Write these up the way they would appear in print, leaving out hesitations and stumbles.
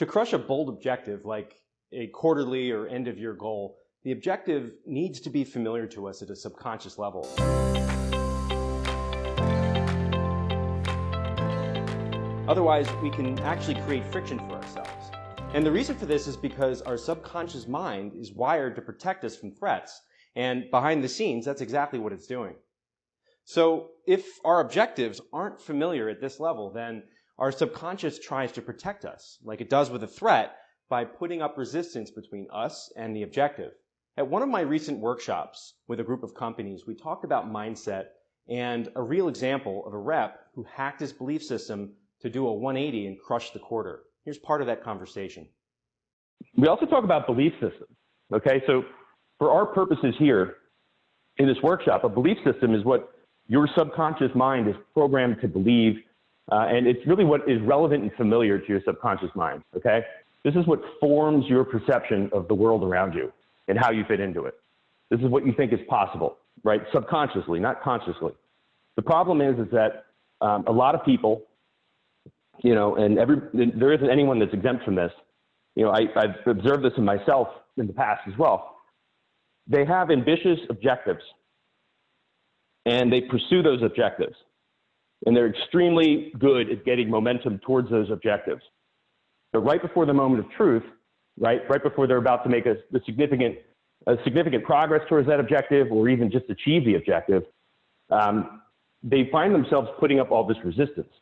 To crush a bold objective like a quarterly or end-of-year goal, the objective needs to be familiar to us at a subconscious level. Otherwise, we can actually create friction for ourselves. And the reason for this is because our subconscious mind is wired to protect us from threats. And behind the scenes, that's exactly what it's doing. So if our objectives aren't familiar at this level, then our subconscious tries to protect us, like it does with a threat, by putting up resistance between us and the objective. At one of my recent workshops with a group of companies, we talked about mindset and a real example of a rep who hacked his belief system to do a 180 and crush the quarter. Here's part of that conversation. We also talk about belief systems, okay? So for our purposes here in this workshop, a belief system is what your subconscious mind is programmed to believe, and it's really what is relevant and familiar to your subconscious mind, okay? This is what forms your perception of the world around you and how you fit into it. This is what you think is possible, right? Subconsciously, not consciously. The problem is that a lot of people, you know, and there isn't anyone that's exempt from this. You know, I've observed this in myself in the past as well. They have ambitious objectives, and they pursue those objectives, and they're extremely good at getting momentum towards those objectives. But right before the moment of truth, right before they're about to make a significant progress towards that objective, or even just achieve the objective, they find themselves putting up all this resistance.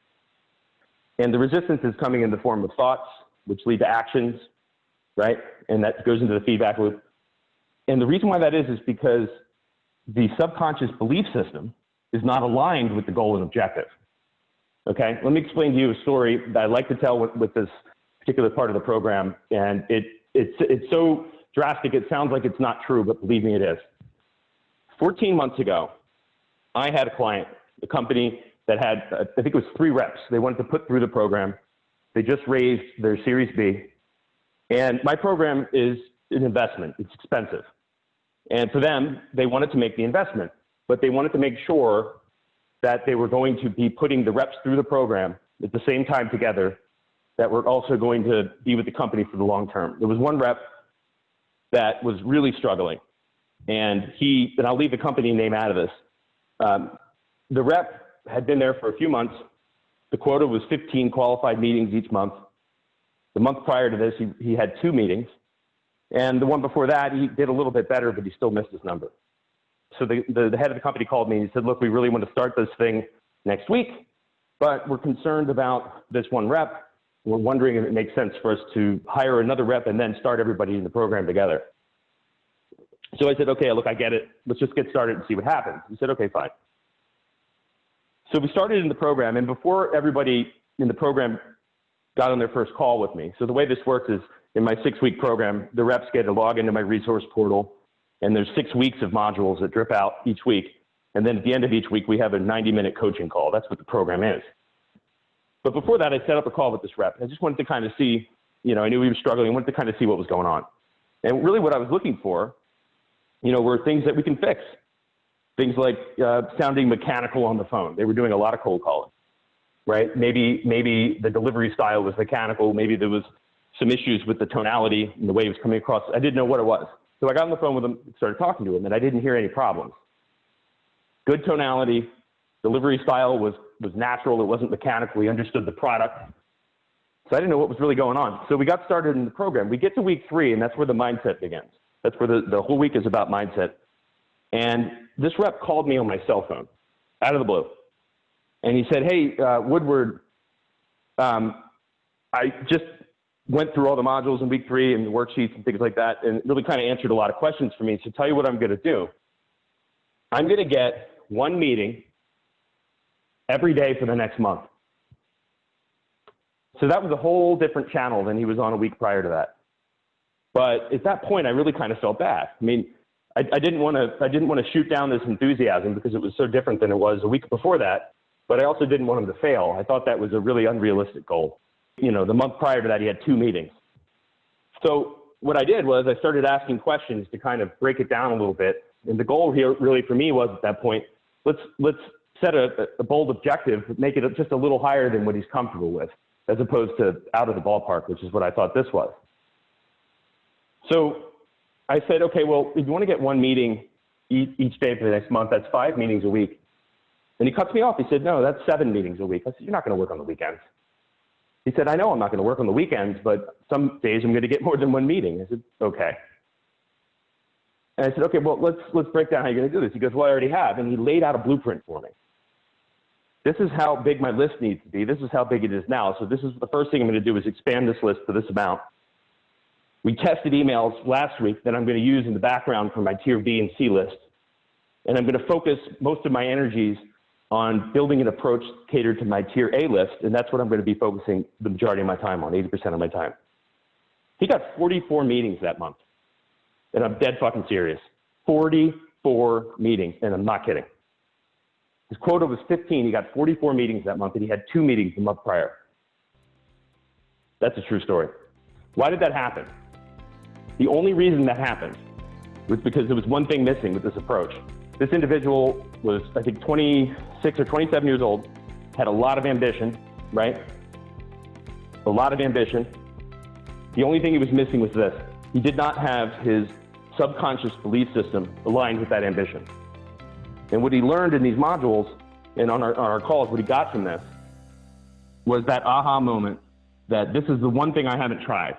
And the resistance is coming in the form of thoughts, which lead to actions, right? And that goes into the feedback loop. And the reason why that is because the subconscious belief system is not aligned with the goal and objective. Okay, let me explain to you a story that I like to tell with this particular part of the program. And it's so drastic, it sounds like it's not true, but believe me, it is. 14 months ago, I had a client, a company that had, I think it was 3 reps. They wanted to put through the program. They just raised their Series B. And my program is an investment. It's expensive. And for them, they wanted to make the investment, but they wanted to make sure that they were going to be putting the reps through the program at the same time together, that were also going to be with the company for the long term. There was one rep that was really struggling, and I'll leave the company name out of this. The rep had been there for a few months. The quota was 15 qualified meetings each month. The month prior to this, he had 2 meetings. And the one before that, he did a little bit better, but he still missed his number. So the head of the company called me and he said, look, we really want to start this thing next week, but we're concerned about this one rep. We're wondering if it makes sense for us to hire another rep and then start everybody in the program together. So I said, okay, look, I get it. Let's just get started and see what happens. He said, okay, fine. So we started in the program, and before everybody in the program got on their first call with me. So the way this works is, in my 6-week program, the reps get to log into my resource portal, and there's 6 weeks of modules that drip out each week. And then at the end of each week, we have a 90-minute coaching call. That's what the program is. But before that, I set up a call with this rep. I just wanted to kind of see, you know, I knew he was struggling. I wanted to kind of see what was going on. And really what I was looking for, you know, were things that we can fix. Things like sounding mechanical on the phone. They were doing a lot of cold calling, right? Maybe the delivery style was mechanical. Maybe there was some issues with the tonality and the way he was coming across. I didn't know what it was. So I got on the phone with him, started talking to him, and I didn't hear any problems. Good tonality, delivery style was natural. It wasn't mechanical. He understood the product. So I didn't know what was really going on. So we got started in the program. We get to week 3, and that's where the mindset begins. That's where the whole week is about mindset. And this rep called me on my cell phone out of the blue. And he said, hey, Woodward, I just went through all the modules in week 3 and the worksheets and things like that, and really kind of answered a lot of questions for me. So tell you what I'm going to do. I'm going to get 1 meeting every day for the next month. So that was a whole different channel than he was on a week prior to that. But at that point, I really kind of felt bad. I mean, I didn't want to shoot down this enthusiasm because it was so different than it was a week before that. But I also didn't want him to fail. I thought that was a really unrealistic goal. You know, the month prior to that, he had 2 meetings. So what I did was I started asking questions to kind of break it down a little bit. And the goal here really for me was at that point, let's set a bold objective, make it just a little higher than what he's comfortable with. as opposed to out of the ballpark, which is what I thought this was. So I said, okay, well, if you want to get one meeting each day for the next month, that's 5 meetings a week. And he cuts me off. He said, no, that's 7 meetings a week. I said, you're not going to work on the weekends. He said, I know I'm not going to work on the weekends, but some days I'm going to get more than one meeting. I said, okay. And I said, okay, well, let's break down how you're going to do this. He goes, well, I already have. And he laid out a blueprint for me. This is how big my list needs to be. This is how big it is now. So this is the first thing I'm going to do is expand this list to this amount. We tested emails last week that I'm going to use in the background for my tier B and C list. And I'm going to focus most of my energies on building an approach catered to my tier A list. And that's what I'm going to be focusing the majority of my time on, 80% of my time. He got 44 meetings that month. And I'm dead fucking serious. 44 meetings, and I'm not kidding. His quota was 15. He got 44 meetings that month, and he had 2 meetings the month prior. That's a true story. Why did that happen? The only reason that happened was because there was one thing missing with this approach. This individual was, I think, 26 or 27 years old, had a lot of ambition, right? A lot of ambition. The only thing he was missing was this. He did not have his subconscious belief system aligned with that ambition. And what he learned in these modules and on our calls, what he got from this was that aha moment that this is the one thing I haven't tried.